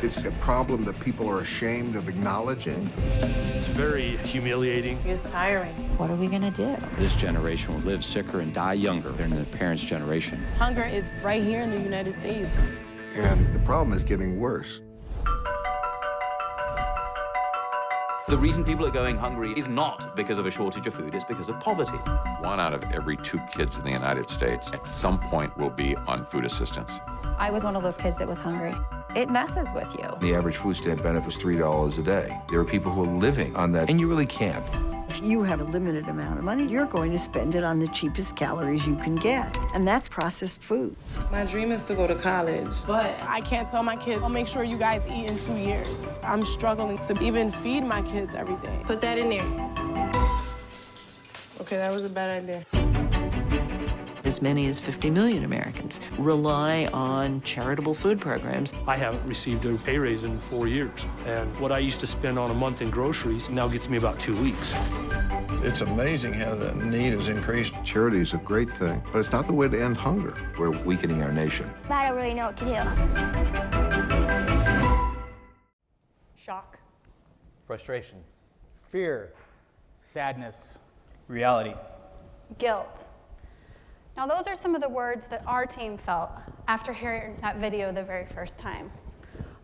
It's a problem that people are ashamed of acknowledging. It's very humiliating. It's tiring. What are we going to do? This generation will live sicker and die younger than their parents' generation. Hunger is right here in the United States. And the problem is getting worse. The reason people are going hungry is not because of a shortage of food, it's because of poverty. 1 out of every 2 kids in the United States at some point will be on food assistance. I was one of those kids that was hungry. It messes with you. The average food stamp benefit was $3 a day. There are people who are living on that, and you really can't. If you have a limited amount of money, you're going to spend it on the cheapest calories you can get, and that's processed foods. My dream is to go to college, but I can't tell my kids, I'll make sure you guys eat in 2 years. I'm struggling to even feed my kids every day. Put that in there. Okay, that was a bad idea. As many as 50 million Americans rely on charitable food programs. I haven't received a pay raise in 4 years, and what I used to spend on a month in groceries now gets me about 2 weeks. It's amazing how the need has increased. Charity is a great thing, but it's not the way to end hunger. We're weakening our nation. But I don't really know what to do. Shock. Frustration. Fear. Sadness. Reality. Guilt. Now, those are some of the words that our team felt after hearing that video the very first time.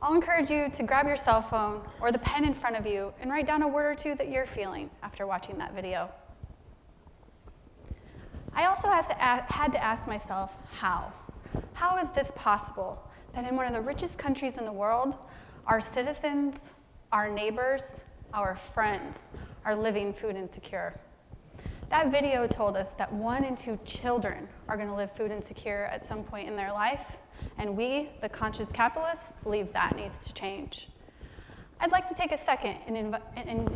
I'll encourage you to grab your cell phone or the pen in front of you and write down a word or two that you're feeling after watching that video. I also had to ask myself, how? How is this possible that in one of the richest countries in the world, our citizens, our neighbors, our friends are living food insecure? That video told us that 1 in 2 children are going to live food insecure at some point in their life, and we, the conscious capitalists, believe that needs to change. I'd like to take a second and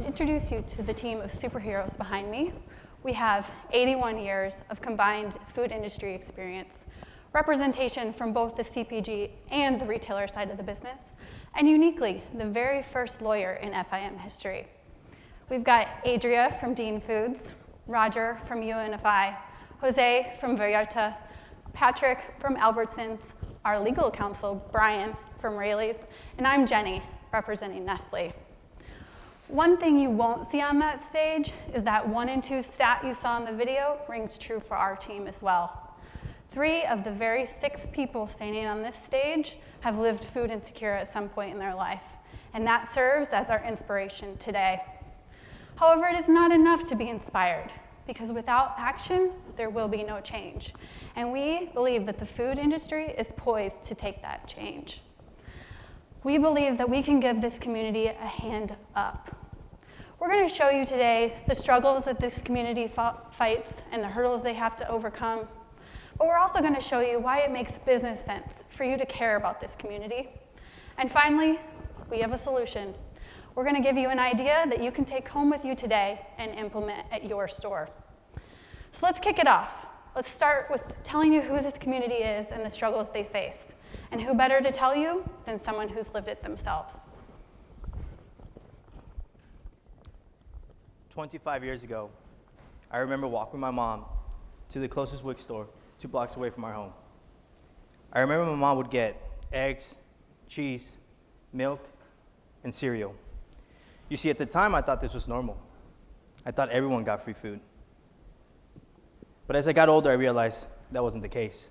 introduce you to the team of superheroes behind me. We have 81 years of combined food industry experience, representation from both the CPG and the retailer side of the business, and uniquely, the very first lawyer in FIM history. We've got Adria from Dean Foods, Roger from UNFI, Jose from Vallarta, Patrick from Albertsons, our legal counsel, Brian from Raley's, and I'm Jenny, representing Nestle. One thing you won't see on that stage is that 1 in 2 stat you saw in the video rings true for our team as well. 3 of the very 6 people standing on this stage have lived food insecure at some point in their life, and that serves as our inspiration today. However, it is not enough to be inspired, because without action, there will be no change. And we believe that the food industry is poised to take that change. We believe that we can give this community a hand up. We're going to show you today the struggles that this community fights and the hurdles they have to overcome. But we're also going to show you why it makes business sense for you to care about this community. And finally, we have a solution. We're going to give you an idea that you can take home with you today and implement at your store. So let's kick it off. Let's start with telling you who this community is and the struggles they face. And who better to tell you than someone who's lived it themselves. 25 years ago, I remember walking with my mom to the closest WIC store 2 blocks away from our home. I remember my mom would get eggs, cheese, milk, and cereal. You see, at the time, I thought this was normal. I thought everyone got free food. But as I got older, I realized that wasn't the case.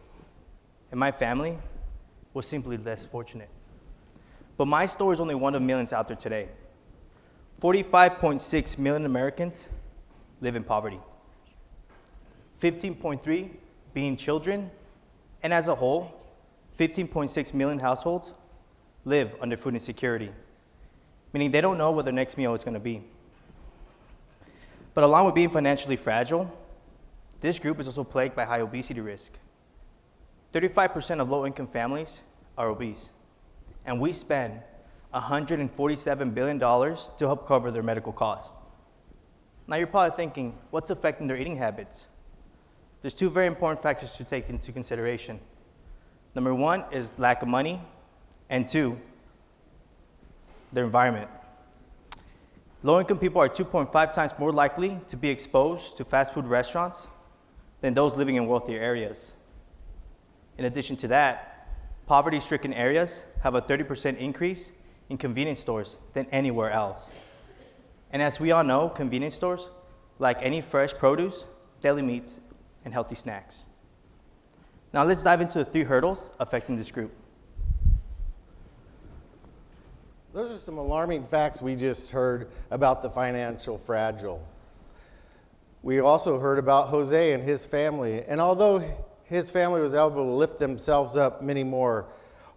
And my family was simply less fortunate. But my store is only one of millions out there today. 45.6 million Americans live in poverty. 15.3 being children, and as a whole, 15.6 million households live under food insecurity, meaning they don't know what their next meal is going to be. But along with being financially fragile, this group is also plagued by high obesity risk. 35% of low-income families are obese, and we spend $147 billion to help cover their medical costs. Now you're probably thinking, what's affecting their eating habits? There's 2 very important factors to take into consideration. Number 1 is lack of money, and 2, their environment. Low-income people are 2.5 times more likely to be exposed to fast food restaurants than those living in wealthier areas. In addition to that, poverty-stricken areas have a 30% increase in convenience stores than anywhere else. And as we all know, convenience stores, like any fresh produce, deli meats, and healthy snacks. Now let's dive into the 3 hurdles affecting this group. Those are some alarming facts we just heard about the financial fragile. We also heard about Jose and his family, and although his family was able to lift themselves up, many more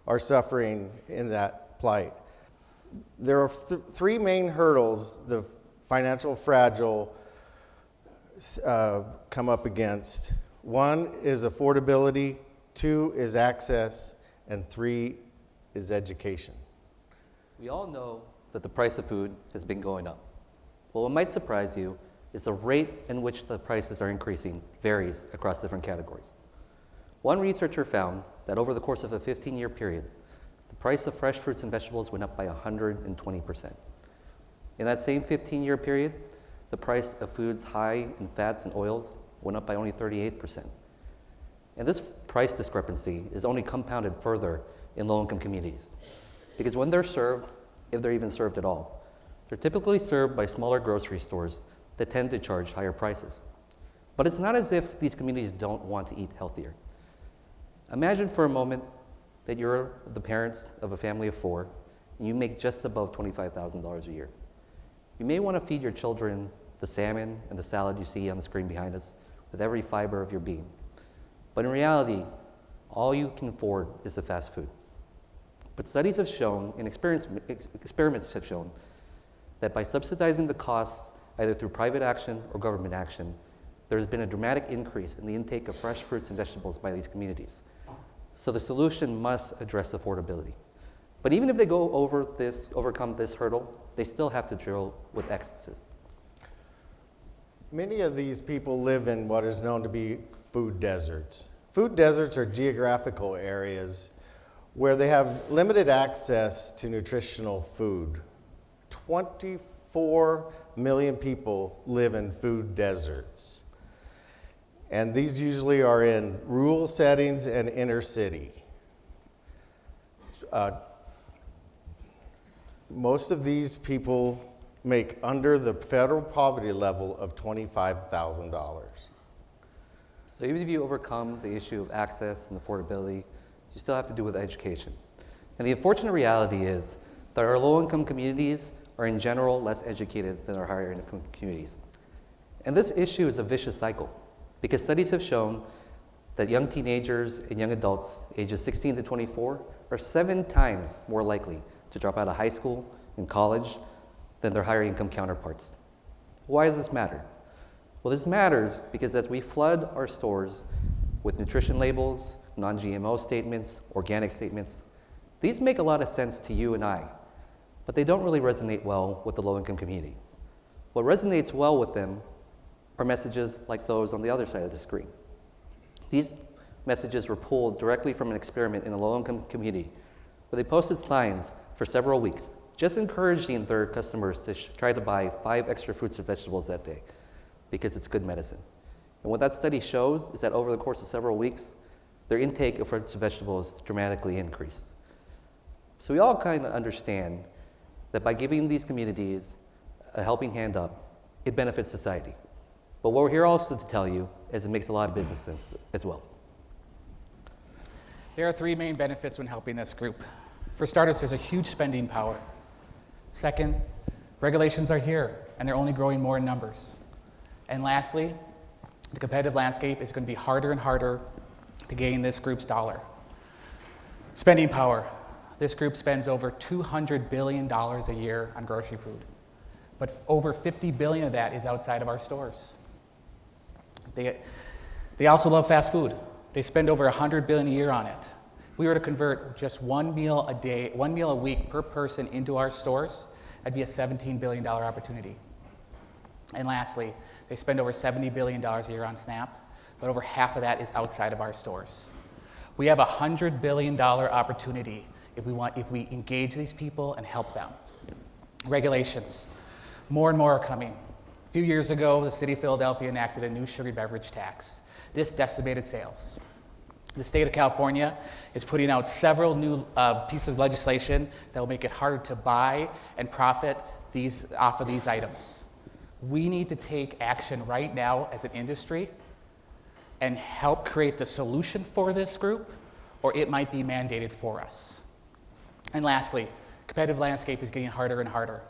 are suffering in that plight. There are 3 main hurdles the financial fragile come up against. 1 is affordability, 2 is access, and 3 is education. We all know that the price of food has been going up. But what might surprise you is the rate in which the prices are increasing varies across different categories. One researcher found that over the course of a 15-year period, the price of fresh fruits and vegetables went up by 120%. In that same 15-year period, the price of foods high in fats and oils went up by only 38%. And this price discrepancy is only compounded further in low-income communities. Because when they're served, if they're even served at all, they're typically served by smaller grocery stores that tend to charge higher prices. But it's not as if these communities don't want to eat healthier. Imagine for a moment that you're the parents of a family of 4 and you make just above $25,000 a year. You may want to feed your children the salmon and the salad you see on the screen behind us with every fiber of your being. But in reality, all you can afford is the fast food. But studies have shown, and experiments have shown, that by subsidizing the costs either through private action or government action, there's been a dramatic increase in the intake of fresh fruits and vegetables by these communities. So the solution must address affordability. But even if they overcome this hurdle, they still have to deal with excesses. Many of these people live in what is known to be food deserts. Food deserts are geographical areas where they have limited access to nutritional food. 24 million people live in food deserts. And these usually are in rural settings and inner city. Most of these people make under the federal poverty level of $25,000. So even if you overcome the issue of access and affordability, you still have to do with education. And the unfortunate reality is that our low-income communities are in general less educated than our higher-income communities. And this issue is a vicious cycle because studies have shown that young teenagers and young adults ages 16 to 24 are 7 times more likely to drop out of high school and college than their higher-income counterparts. Why does this matter? Well, this matters because as we flood our stores with nutrition labels, non-GMO statements, organic statements, these make a lot of sense to you and I, but they don't really resonate well with the low-income community. What resonates well with them are messages like those on the other side of the screen. These messages were pulled directly from an experiment in a low-income community where they posted signs for several weeks, just encouraging their customers to try to buy 5 extra fruits and vegetables that day because it's good medicine. And what that study showed is that over the course of several weeks, their intake of fruits and vegetables dramatically increased. So we all kind of understand that by giving these communities a helping hand up, it benefits society. But what we're here also to tell you is it makes a lot of business sense as well. There are 3 main benefits when helping this group. For starters, there's a huge spending power. Second, regulations are here, and they're only growing more in numbers. And lastly, the competitive landscape is going to be harder and harder to gain this group's dollar. Spending power. This group spends over $200 billion a year on grocery food, but over $50 billion of that is outside of our stores. They also love fast food. They spend over $100 billion a year on it. If we were to convert just 1 meal a day, 1 meal a week per person into our stores, that'd be a $17 billion opportunity. And lastly, they spend over $70 billion a year on SNAP, but over half of that is outside of our stores. We have a $100 billion opportunity if we engage these people and help them. Regulations. More and more are coming. A few years ago, the city of Philadelphia enacted a new sugar beverage tax. This decimated sales. The state of California is putting out several new pieces of legislation that will make it harder to buy and profit off of these items. We need to take action right now as an industry and help create the solution for this group, or it might be mandated for us. And lastly, competitive landscape is getting harder and harder.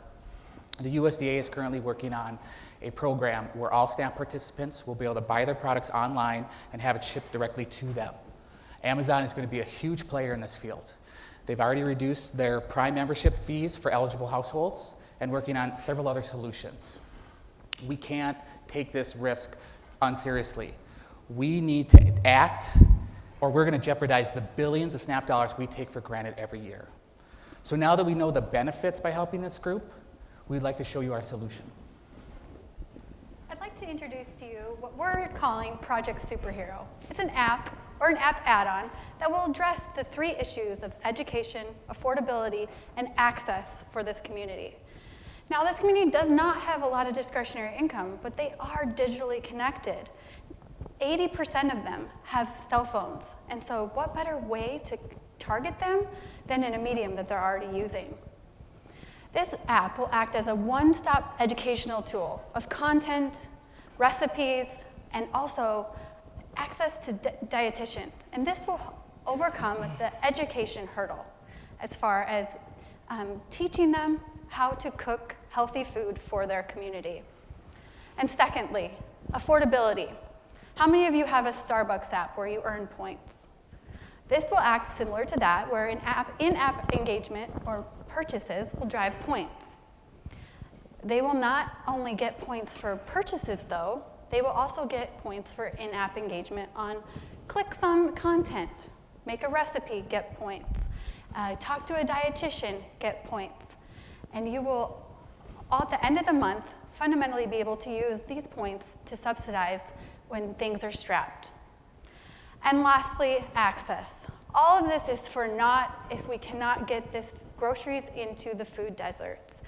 The USDA is currently working on a program where all SNAP participants will be able to buy their products online and have it shipped directly to them. Amazon is going to be a huge player in this field. They've already reduced their Prime membership fees for eligible households and working on several other solutions. We can't take this risk unseriously. We need to act, or we're going to jeopardize the billions of SNAP dollars we take for granted every year. So now that we know the benefits by helping this group, we'd like to show you our solution. I'd like to introduce to you what we're calling Project Superhero. It's an app or an app add-on that will address the 3 issues of education, affordability, and access for this community. Now, this community does not have a lot of discretionary income, but they are digitally connected. 80% of them have cell phones, and so what better way to target them than in a medium that they're already using? This app will act as a one-stop educational tool of content, recipes, and also access to dietitians. And this will overcome the education hurdle as far as teaching them how to cook healthy food for their community. And secondly, affordability. How many of you have a Starbucks app where you earn points? This will act similar to that, where in-app engagement or purchases will drive points. They will not only get points for purchases, though, they will also get points for in-app engagement on clicks on content, make a recipe, get points, talk to a dietitian, get points. And you will, at the end of the month, fundamentally be able to use these points to subsidize when things are strapped. And lastly, access. All of this is for not if we cannot get this groceries into the food deserts.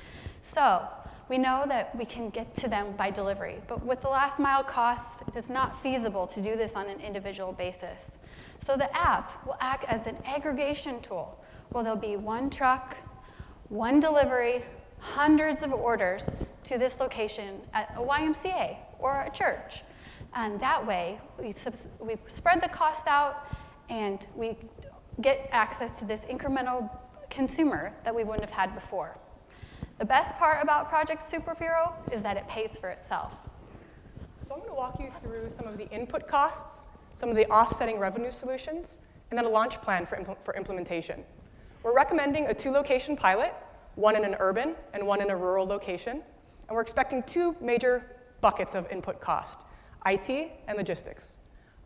So we know that we can get to them by delivery, but with the last mile costs, it is not feasible to do this on an individual basis. So the app will act as an aggregation tool, where there'll be one truck, one delivery, hundreds of orders to this location at a YMCA or a church. And that way, we spread the cost out and we get access to this incremental consumer that we wouldn't have had before. The best part about Project Superhero is that it pays for itself. So I'm going to walk you through some of the input costs, some of the offsetting revenue solutions, and then a launch plan for implementation. We're recommending a 2-location pilot, one in an urban and one in a rural location, and we're expecting 2 major buckets of input cost, IT and logistics.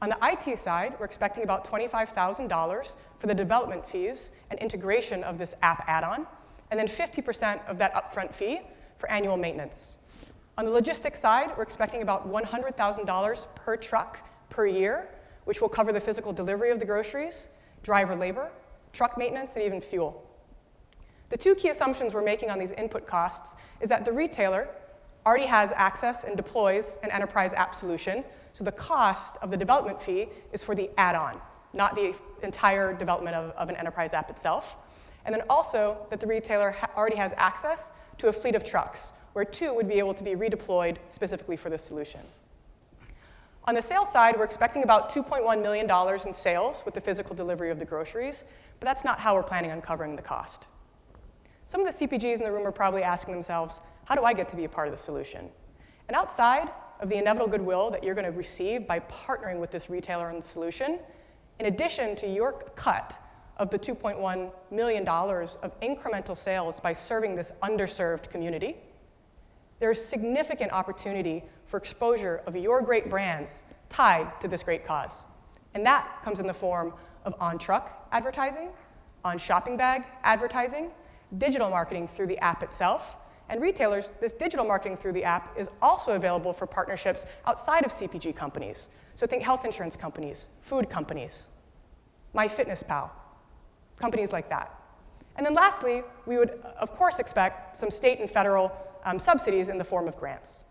On the IT side, we're expecting about $25,000 for the development fees and integration of this app add-on, and then 50% of that upfront fee for annual maintenance. On the logistics side, we're expecting about $100,000 per truck per year, which will cover the physical delivery of the groceries, driver labor, truck maintenance, and even fuel. The 2 key assumptions we're making on these input costs is that the retailer already has access and deploys an enterprise app solution, so the cost of the development fee is for the add-on, not the entire development of an enterprise app itself. And then also that the retailer already has access to a fleet of trucks, where 2 would be able to be redeployed specifically for this solution. On the sales side, we're expecting about $2.1 million in sales with the physical delivery of the groceries, but that's not how we're planning on covering the cost. Some of the CPGs in the room are probably asking themselves, how do I get to be a part of the solution? And outside of the inevitable goodwill that you're going to receive by partnering with this retailer on the solution, in addition to your cut of the $2.1 million of incremental sales by serving this underserved community, there's significant opportunity for exposure of your great brands tied to this great cause. And that comes in the form of on-truck advertising, on-shopping bag advertising, digital marketing through the app itself, and retailers, this digital marketing through the app is also available for partnerships outside of CPG companies. So think health insurance companies, food companies, MyFitnessPal, companies like that. And then lastly, we would, of course, expect some state and federal subsidies in the form of grants.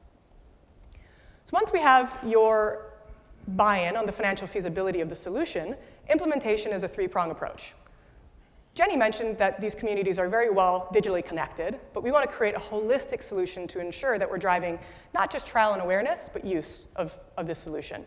So once we have your buy-in on the financial feasibility of the solution, Implementation is a three-prong approach. Jenny mentioned that these communities are very well digitally connected, but we want to create a holistic solution to ensure that we're driving not just trial and awareness, but use of this solution.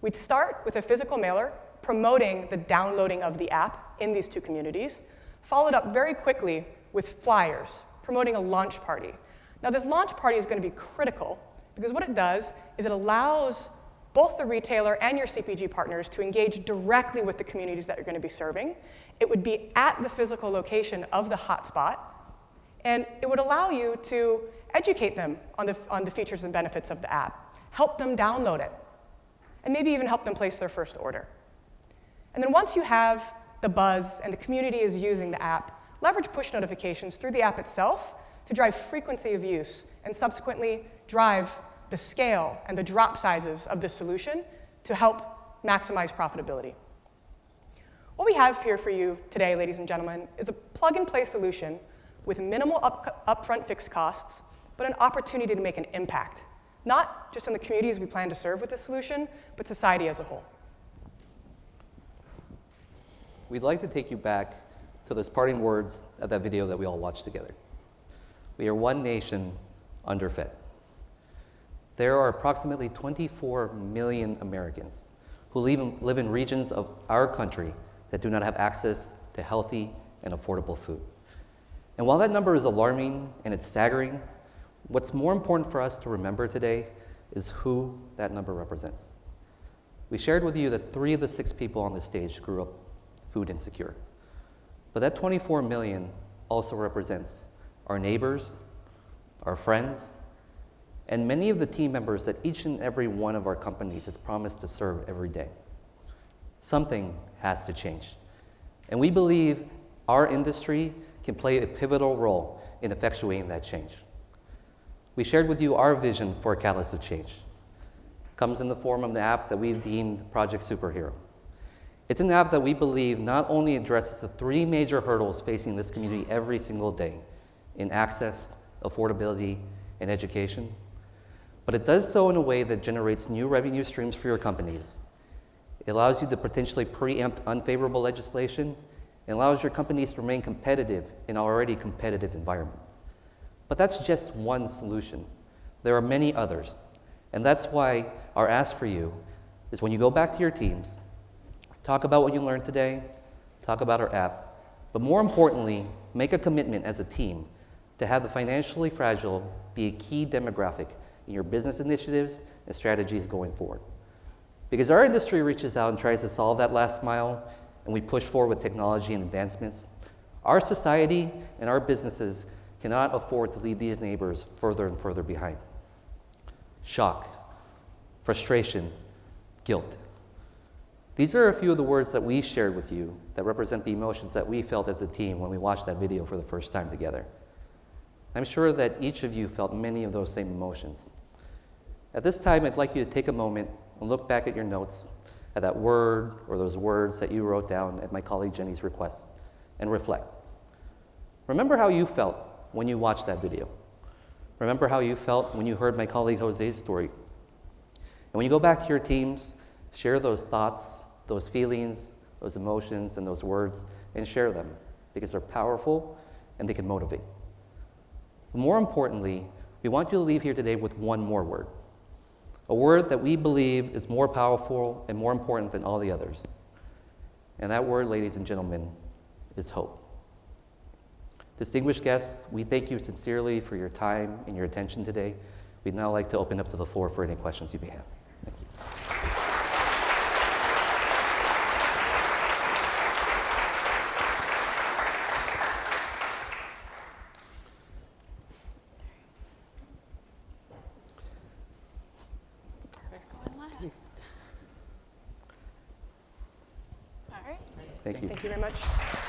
We'd start with a physical mailer promoting the downloading of the app in these two communities, followed up very quickly with flyers promoting a launch party. Now, this launch party is going to be critical because what it does is it allows both the retailer and your CPG partners to engage directly with the communities that you're going to be serving. It would be at the physical location of the hotspot, and it would allow you to educate them on the features and benefits of the app, help them download it, and maybe even help them place their first order. And then once you have the buzz and the community is using the app, leverage push notifications through the app itself to drive frequency of use and subsequently drive the scale and the drop sizes of this solution to help maximize profitability. What we have here for you today, ladies and gentlemen, is a plug-and-play solution with minimal upfront fixed costs, but an opportunity to make an impact, not just in the communities we plan to serve with this solution, but society as a whole. We'd like to take you back to those parting words of that video that we all watched together. We are one nation underfed. There are approximately 24 million Americans who live in regions of our country that do not have access to healthy and affordable food. And while that number is alarming and it's staggering, what's more important for us to remember today is who that number represents. We shared with you that 3 of the 6 people on the stage grew up food insecure. But that 24 million also represents our neighbors, our friends, and many of the team members that each and every one of our companies has promised to serve every day. Something has to change. And we believe our industry can play a pivotal role in effectuating that change. We shared with you our vision for a catalyst of change. It comes in the form of the app that we've deemed Project Superhero. It's an app that we believe not only addresses the 3 major hurdles facing this community every single day in access, affordability, and education, but it does so in a way that generates new revenue streams for your companies. It allows you to potentially preempt unfavorable legislation and allows your companies to remain competitive in an already competitive environment. But that's just one solution. There are many others. And that's why our ask for you is when you go back to your teams, talk about what you learned today, talk about our app, but more importantly, make a commitment as a team to have the financially fragile be a key demographic in your business initiatives and strategies going forward. Because our industry reaches out and tries to solve that last mile, and we push forward with technology and advancements, our society and our businesses cannot afford to leave these neighbors further and further behind. Shock, frustration, guilt. These are a few of the words that we shared with you that represent the emotions that we felt as a team when we watched that video for the first time together. I'm sure that each of you felt many of those same emotions. At this time, I'd like you to take a moment and look back at your notes, at that word or those words that you wrote down at my colleague Jenny's request, and reflect. Remember how you felt when you watched that video. Remember how you felt when you heard my colleague Jose's story. And when you go back to your teams, share those thoughts, those feelings, those emotions, and those words, and share them, because they're powerful and they can motivate. But more importantly, we want you to leave here today with one more word. A word that we believe is more powerful and more important than all the others. And that word, ladies and gentlemen, is hope. Distinguished guests, we thank you sincerely for your time and your attention today. We'd now like to open up to the floor for any questions you may have. Thank you. Thank you. Thank you very much.